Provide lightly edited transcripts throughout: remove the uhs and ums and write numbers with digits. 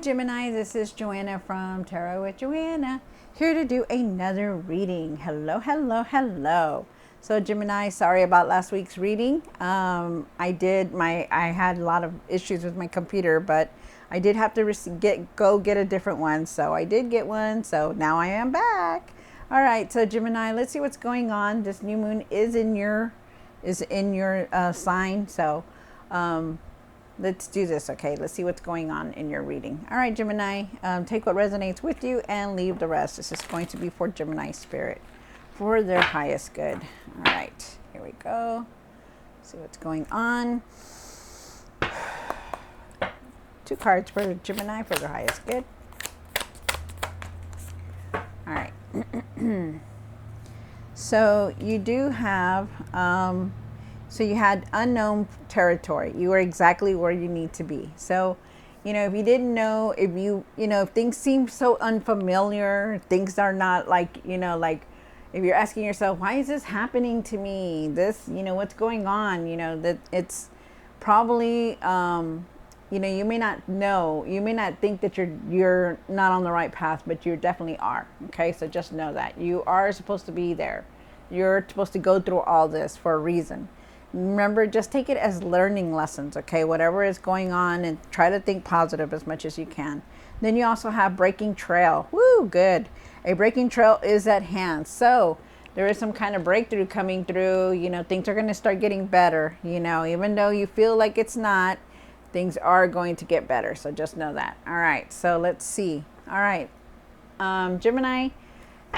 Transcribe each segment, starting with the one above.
Gemini, this is Joanna from Tarot with Joanna, here to do another reading. Hello, hello, hello. So Gemini, sorry about last week's reading. I had a lot of issues with my computer, but I did have to go get a different one. So I did get one. So now I am back. All right. So Gemini, let's see what's going on. This new moon is in your sign. So let's do this. Okay. Let's see what's going on in your reading. All right, Gemini, take what resonates with you and leave the rest. This is going to be for Gemini spirit, for their highest good. All right, here we go. See what's going on. 2 cards for Gemini for their highest good. All right. So you do have, so you had unknown territory. You were exactly where you need to be. So, if you didn't know, if things seem so unfamiliar, things are not like, if you're asking yourself, why is this happening to me? This, what's going on? That it's probably, you may not know, you may not think that you're not on the right path, but you definitely are. Okay, so just know that you are supposed to be there. You're supposed to go through all this for a reason. Remember, just take it as learning lessons. Okay, whatever is going on, and try to think positive as much as you can. Then you also have breaking trail. Woo, good. A breaking trail is at hand. So there is some kind of breakthrough coming through. Things are going to start getting better. Even though you feel like it's not, things are going to get better. So just know that. All right. So let's see. All right. Gemini,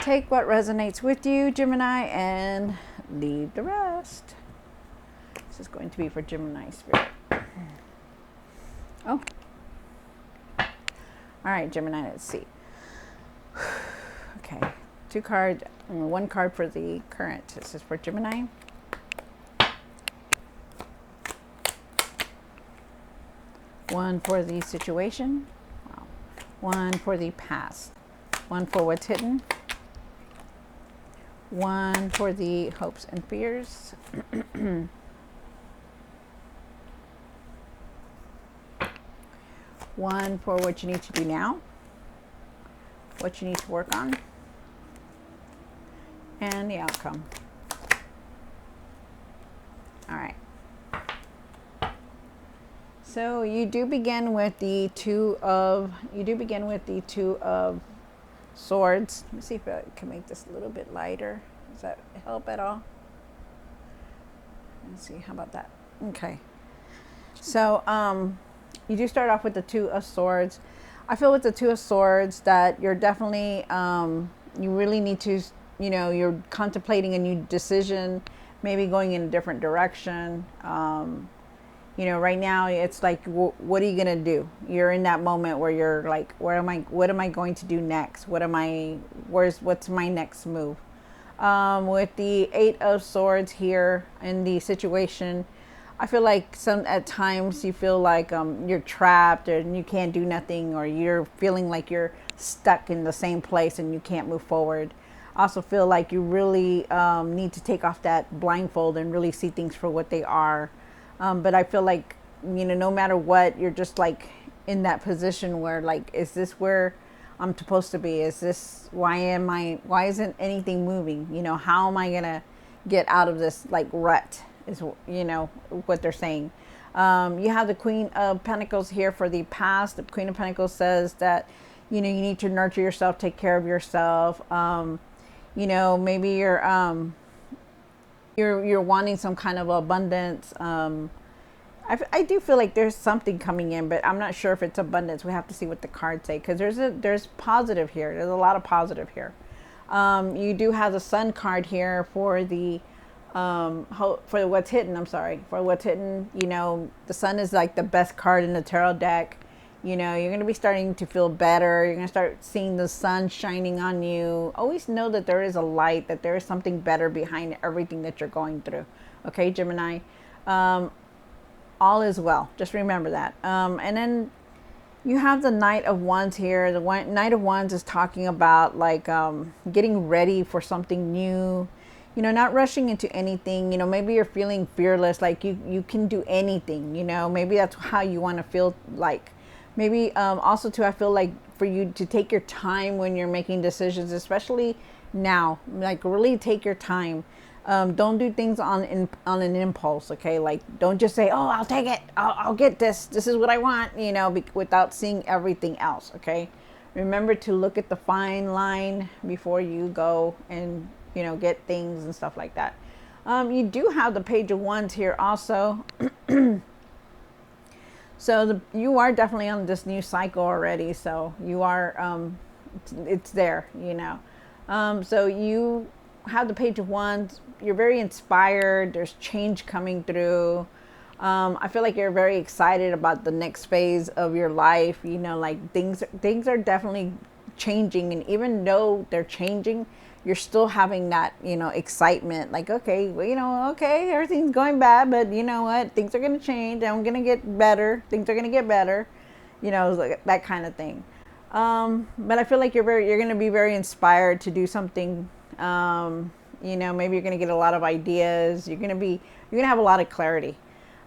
take what resonates with you, Gemini, and leave the rest. This is going to be for Gemini spirit. Oh. All right, Gemini, let's see. Okay, 2 cards, 1 card for the current. This is for Gemini. One for the situation. Wow. 1 for the past. 1 for what's hidden. 1 for the hopes and fears. 1 for what you need to do now, what you need to work on, and the outcome. All right. So you do begin with the two of swords. Let me see if I can make this a little bit lighter. Does that help at all? Let's see. How about that? Okay. So you do start off with the 2 of swords. I feel with the 2 of swords that you're definitely, you really need to, you're contemplating a new decision, maybe going in a different direction. Right now it's like, what are you going to do? You're in that moment where you're like, what am I going to do next? What's my next move? With the 8 of swords here in the situation, I feel like at times you feel like you're trapped and you can't do nothing, or you're feeling like you're stuck in the same place and you can't move forward. I also feel like you really need to take off that blindfold and really see things for what they are. But I feel like, no matter what, you're just like in that position where like, is this where I'm supposed to be? Why isn't anything moving? How am I going to get out of this like rut? Is what they're saying. You have the Queen of Pentacles here for the past. The Queen of Pentacles says that you need to nurture yourself, take care of yourself. Maybe you're wanting some kind of abundance. I do feel like there's something coming in, but I'm not sure if it's abundance. We have to see what the cards say, because there's positive here. There's a lot of positive here. You do have the Sun card here for the for what's hidden. For what's hidden. The Sun is like the best card in the tarot deck. You're going to be starting to feel better. You're going to start seeing the sun shining on you. Always know that there is a light, that there is something better behind everything that you're going through. Okay, Gemini. All is well. Just remember that. And then you have the Knight of Wands here. The Knight of Wands is talking about like getting ready for something new. Not rushing into anything. Maybe you're feeling fearless, like you can do anything. Maybe that's how you want to feel like. Maybe also too, I feel like for you to take your time when you're making decisions, especially now, like really take your time. Don't do things on an impulse, okay? Like don't just say, "Oh, I'll take it. I'll get this. This is what I want," without seeing everything else, okay? Remember to look at the fine line before you go and get things and stuff like that. You do have the Page of Wands here also. So you are definitely on this new cycle already. So you are, it's there, So you have the Page of Wands. You're very inspired. There's change coming through. I feel like you're very excited about the next phase of your life. Like things are definitely changing, and even though they're changing, you're still having that excitement. Like, okay, well, okay, everything's going bad, but you know what? Things are gonna change. I'm gonna get better. Things are gonna get better. Like that kind of thing. But I feel like you're gonna be very inspired to do something. Maybe you're gonna get a lot of ideas. You're gonna have a lot of clarity.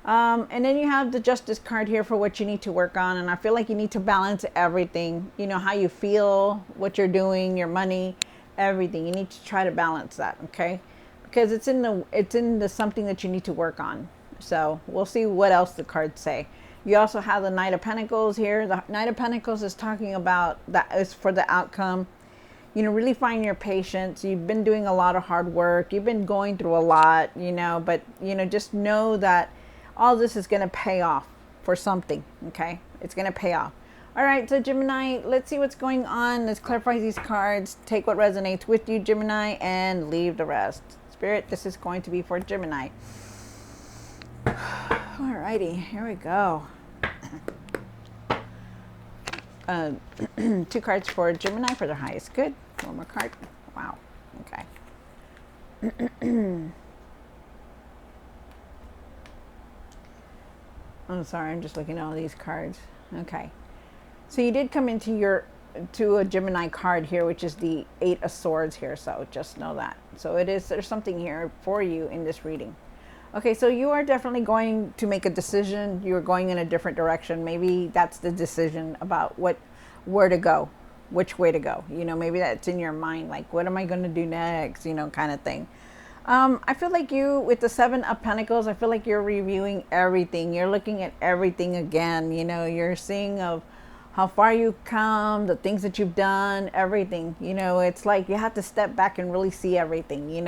And then you have the Justice card here for what you need to work on. And I feel like you need to balance everything, how you feel, what you're doing, your money, everything. You need to try to balance that. Okay. Because it's in the something that you need to work on. So we'll see what else the cards say. You also have the Knight of Pentacles here. The Knight of Pentacles is talking about that is for the outcome. Really find your patience. You've been doing a lot of hard work. You've been going through a lot, but just know that all this is going to pay off for something. Okay. It's going to pay off. All right. So Gemini, let's see what's going on. Let's clarify these cards. Take what resonates with you, Gemini, and leave the rest. Spirit, this is going to be for Gemini. All righty. Here we go. 2 cards for Gemini for their highest good. One more card. Wow. Okay. I'm sorry, I'm just looking at all these cards. Okay. So you did come into to a Gemini card here, which is the 8 of Swords here. So just know that. So there's something here for you in this reading. Okay, so you are definitely going to make a decision. You're going in a different direction. Maybe that's the decision about where to go, which way to go. Maybe that's in your mind, like, what am I going to do next, kind of thing. I feel like you, with the 7 of Pentacles, I feel like you're reviewing everything. You're looking at everything again. You're seeing of how far you've come, the things that you've done, everything. It's like you have to step back and really see everything,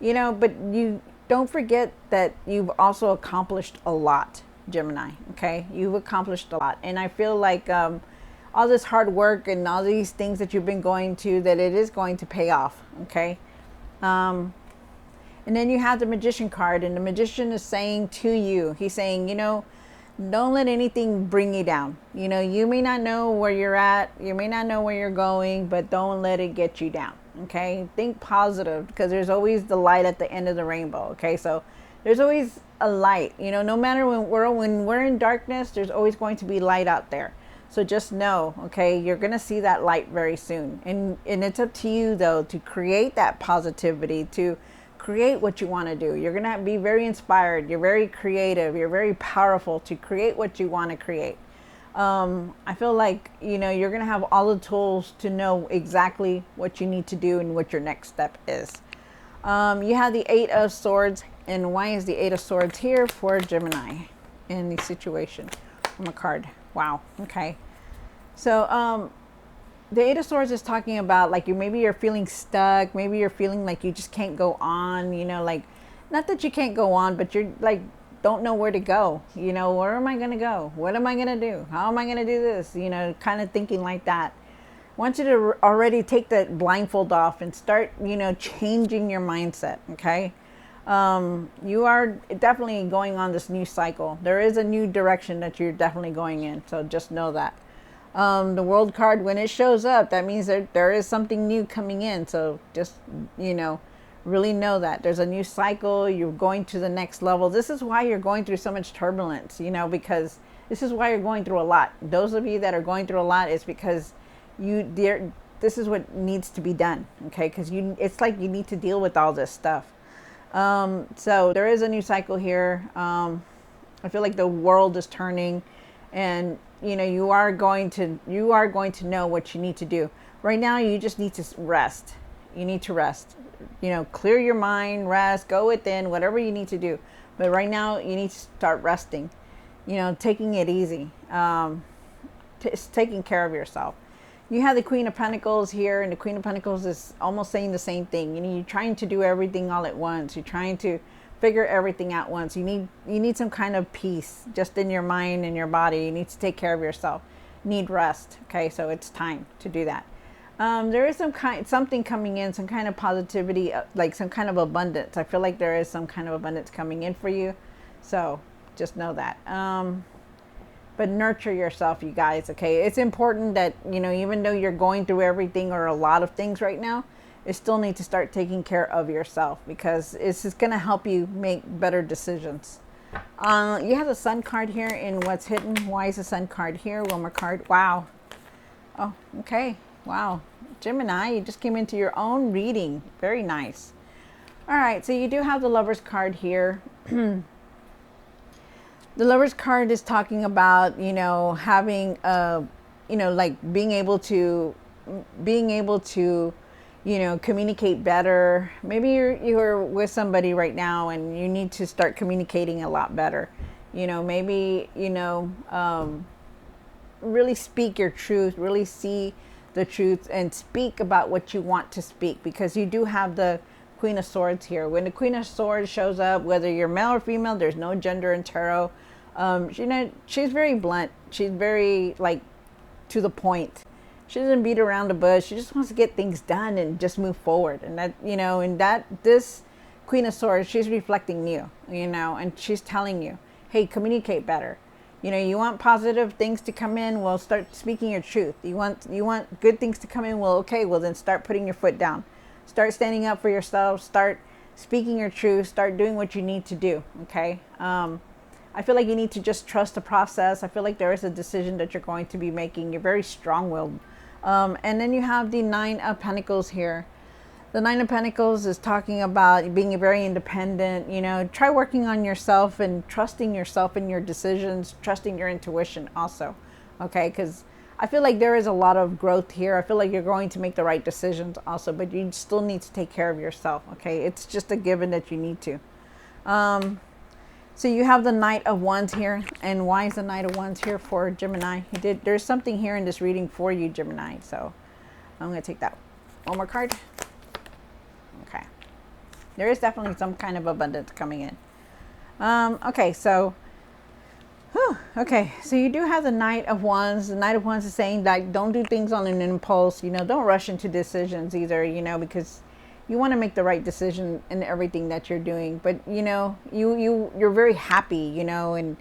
but you don't forget that you've also accomplished a lot, Gemini. Okay. You've accomplished a lot. And I feel like, all this hard work and all these things that you've been going to, that it is going to pay off. Okay. And then you have the Magician card, and the Magician is saying to you, he's saying, don't let anything bring you down. You may not know where you're at. You may not know where you're going, but don't let it get you down. Okay. Think positive, because there's always the light at the end of the rainbow. Okay. So there's always a light, no matter when we're in darkness, there's always going to be light out there. So just know, okay, you're going to see that light very soon. And it's up to you, though, to create that positivity, to create what you want to do. You're going to be very inspired. You're very creative. You're very powerful to create what you want to create. I feel like, you're going to have all the tools to know exactly what you need to do and what your next step is. You have the 8 of Swords. And why is the 8 of Swords here for Gemini in the situation? From a card. Wow. Okay. So, the 8 of Swords is talking about, like, maybe you're feeling stuck. Maybe you're feeling like you just can't go on, like, not that you can't go on, but you're like, don't know where to go. Where am I going to go? What am I going to do? How am I going to do this? Kind of thinking like that. I want you to already take that blindfold off and start, changing your mindset. Okay. You are definitely going on this new cycle. There is a new direction that you're definitely going in. So just know that. The World card, when it shows up, that means that there is something new coming in. So just, really know that there's a new cycle. You're going to the next level. This is why you're going through so much turbulence, because this is why you're going through a lot. Those of you that are going through a lot is because this is what needs to be done. Okay. Because it's like you need to deal with all this stuff. So there is a new cycle here. I feel like the world is turning, and you are going to know what you need to do. Right now, you just need to rest. You need to rest. Clear your mind, rest, go within, whatever you need to do. But right now, you need to start resting. Taking it easy. Taking care of yourself. You have the Queen of Pentacles here, and the Queen of Pentacles is almost saying the same thing. You're trying to do everything all at once. You're trying to figure everything out once. You need some kind of peace just in your mind and your body. You need to take care of yourself. You need rest. Okay, so it's time to do that. There is something coming in, some kind of positivity, like some kind of abundance. I feel like there is some kind of abundance coming in for you. So just know that. But nurture yourself, you guys. Okay, it's important that even though you're going through everything or a lot of things right now, you still need to start taking care of yourself, because it's just going to help you make better decisions. You have the Sun card here in what's hidden. Why is the Sun card here? One more card. Wow. Oh, okay. Wow. Gemini, you just came into your own reading. Very nice. All right, so you do have the Lover's card here. The Lover's card is talking about, having like being able to communicate better. Maybe you're with somebody right now and you need to start communicating a lot better. Maybe really speak your truth, really see the truth, and speak about what you want to speak, because you do have the Queen of Swords here. When the Queen of Swords shows up, whether you're male or female, there's no gender in tarot. She's very blunt. She's very to the point. She doesn't beat around the bush. She just wants to get things done and just move forward. And this Queen of Swords, she's reflecting you, and she's telling you, hey, communicate better. You want positive things to come in, well, start speaking your truth. You want good things to come in, well, okay, well then start putting your foot down. Start standing up for yourself. Start speaking your truth. Start doing what you need to do. Okay. I feel like you need to just trust the process. I feel like there is a decision that you're going to be making. You're very strong-willed. And then you have the Nine of Pentacles here. The Nine of Pentacles is talking about being very independent. Try working on yourself and trusting yourself in your decisions, trusting your intuition also. Okay, because I feel like there is a lot of growth here. I feel like you're going to make the right decisions also, but you still need to take care of yourself. Okay, it's just a given that you need to. So you have the Knight of Wands here. And why is the Knight of Wands here for Gemini? There's something here in this reading for you, Gemini. So I'm going to take that. One more card. Okay. There is definitely some kind of abundance coming in. Okay, so you do have the Knight of Wands. The Knight of Wands is saying that don't do things on an impulse. Don't rush into decisions either, because you want to make the right decision in everything that you're doing. But you're very happy, and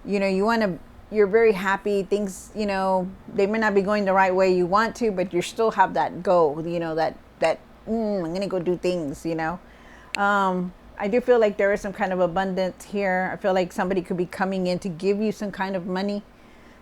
you're very happy. Things, they may not be going the right way you want to, but you still have that go, I'm gonna go do things. I do feel like there is some kind of abundance here. I feel like somebody could be coming in to give you some kind of money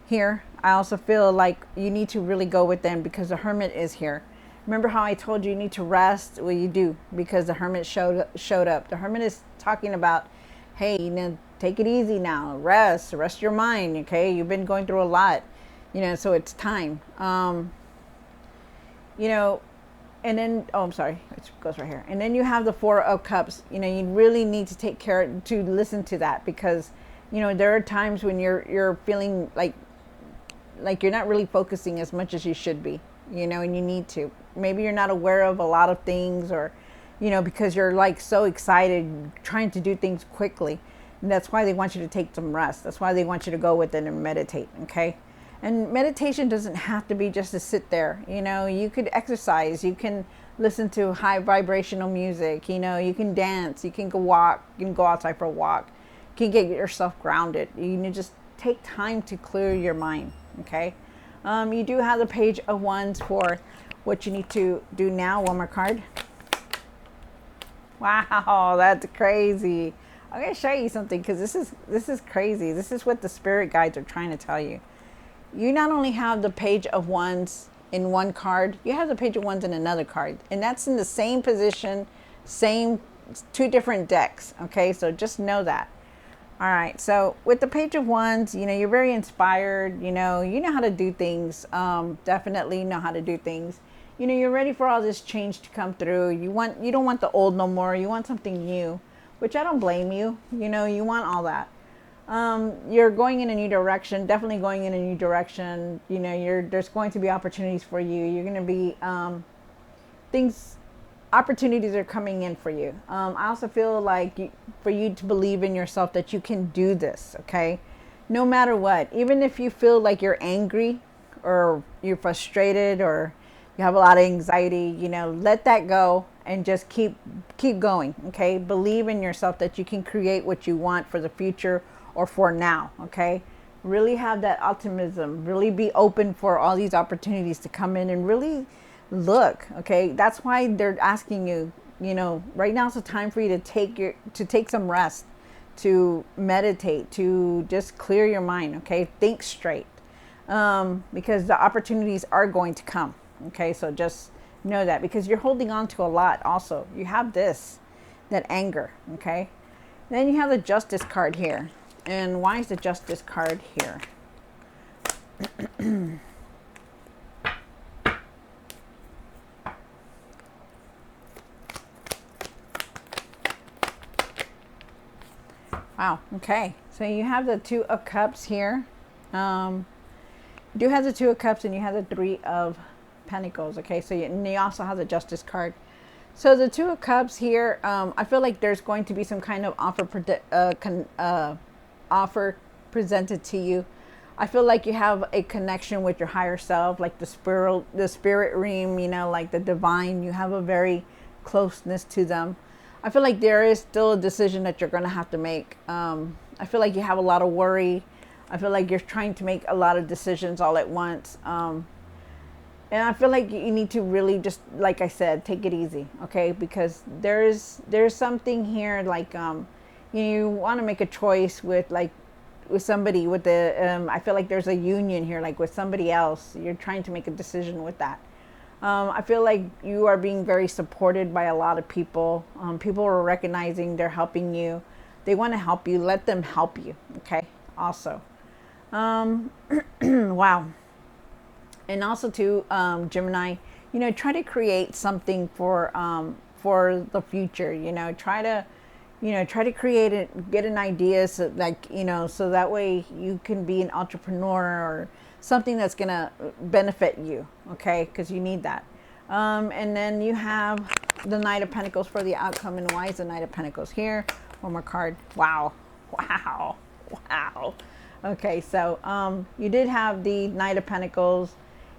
here. I also feel like you need to really go with them, because the Hermit is here. Remember how I told you need to rest? Well, you do, because the Hermit showed up. The Hermit is talking about, hey, take it easy now. Rest your mind, okay? You've been going through a lot, so it's time. And then, I'm sorry, it goes right here. And then you have the Four of Cups. You really need to take care to listen to that, because, there are times when you're feeling like you're not really focusing as much as you should be, and you need to. Maybe you're not aware of a lot of things, or, because you're so excited, trying to do things quickly. And that's why they want you to take some rest. That's why they want you to go within and meditate. Okay. And meditation doesn't have to be just to sit there. You could exercise. You can listen to high vibrational music. You can dance. You can go walk. You can go outside for a walk. You can get yourself grounded. You just take time to clear your mind. Okay. You do have the Page of Wands for what you need to do now. One more card. Wow, that's crazy. I'm going to show you something, because this is crazy. This is what the spirit guides are trying to tell you. You not only have the Page of Wands in one card, you have the Page of Wands in another card. And that's in the same position, two different decks. Okay, so just know that. All right, so with the Page of Wands, you're very inspired. You know how to do things. Definitely know how to do things. You're ready for all this change to come through. You don't want the old no more. You want something new, which I don't blame you. You want all that. You're going in a new direction. Definitely going in a new direction. There's going to be opportunities for you. You're going to be things opportunities are coming in for you. I also feel like for you to believe in yourself that you can do this, okay? No matter what, even if you feel like you're angry or you're frustrated or you have a lot of anxiety, let that go and just keep going, okay? Believe in yourself that you can create what you want for the future or for now, okay? Really have that optimism. Really be open for all these opportunities to come in and really look, okay? That's why they're asking you, right now is the time for you to take some rest, to meditate, to just clear your mind, okay? Think straight, because the opportunities are going to come, okay? So just know that, because you're holding on to a lot. Also, you have that anger, okay? Then you have the Justice card here. And why is the Justice card here? Wow. Okay. So you have the Two of Cups here. You do have the Two of Cups and you have the Three of Pentacles. Okay. So and you also have the Justice card. So the Two of Cups here, I feel like there's going to be some kind of offer presented to you. I feel like you have a connection with your higher self, like the spirit realm, like the divine. You have a very closeness to them. I feel like there is still a decision that you're going to have to make. I feel like you have a lot of worry. I feel like you're trying to make a lot of decisions all at once. And I feel like you need to really just, like I said, take it easy, okay? Because there's something here like you want to make a choice with somebody with I feel like there's a union here, like with somebody else. You're trying to make a decision with that. I feel like you are being very supported by a lot of people. People are recognizing they're helping you. They want to help you. Let them help you. Okay. Also, wow. And also to Gemini, try to create something for the future. Try to create it, get an idea, so so that way you can be an entrepreneur or something that's going to benefit you, okay? Because you need that. And then you have the Knight of Pentacles for the outcome. And why is the Knight of Pentacles here? One more card. Wow. Wow. Wow. Okay, so you did have the Knight of Pentacles.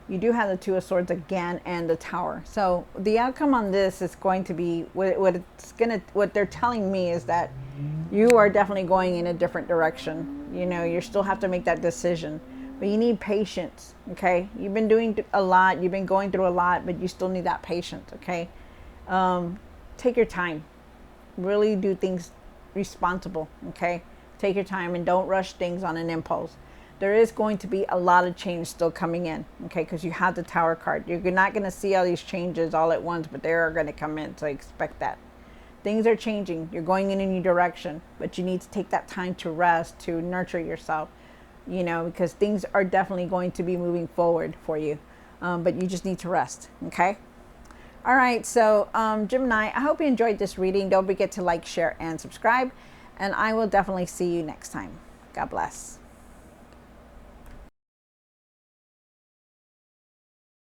You do have the Two of Swords again and the Tower. So the outcome on this is going to be what they're telling me is that you are definitely going in a different direction. You still have to make that decision, but you need patience. Okay, you've been doing a lot. You've been going through a lot, but you still need that patience. Okay, take your time. Really do things responsible. Okay, take your time and don't rush things on an impulse. There is going to be a lot of change still coming in, okay, because you have the Tower card. You're not going to see all these changes all at once, but they are going to come in, so expect that. Things are changing. You're going in a new direction, but you need to take that time to rest, to nurture yourself, because things are definitely going to be moving forward for you, but you just need to rest, okay? All right, so Gemini, I hope you enjoyed this reading. Don't forget to like, share, and subscribe, and I will definitely see you next time. God bless.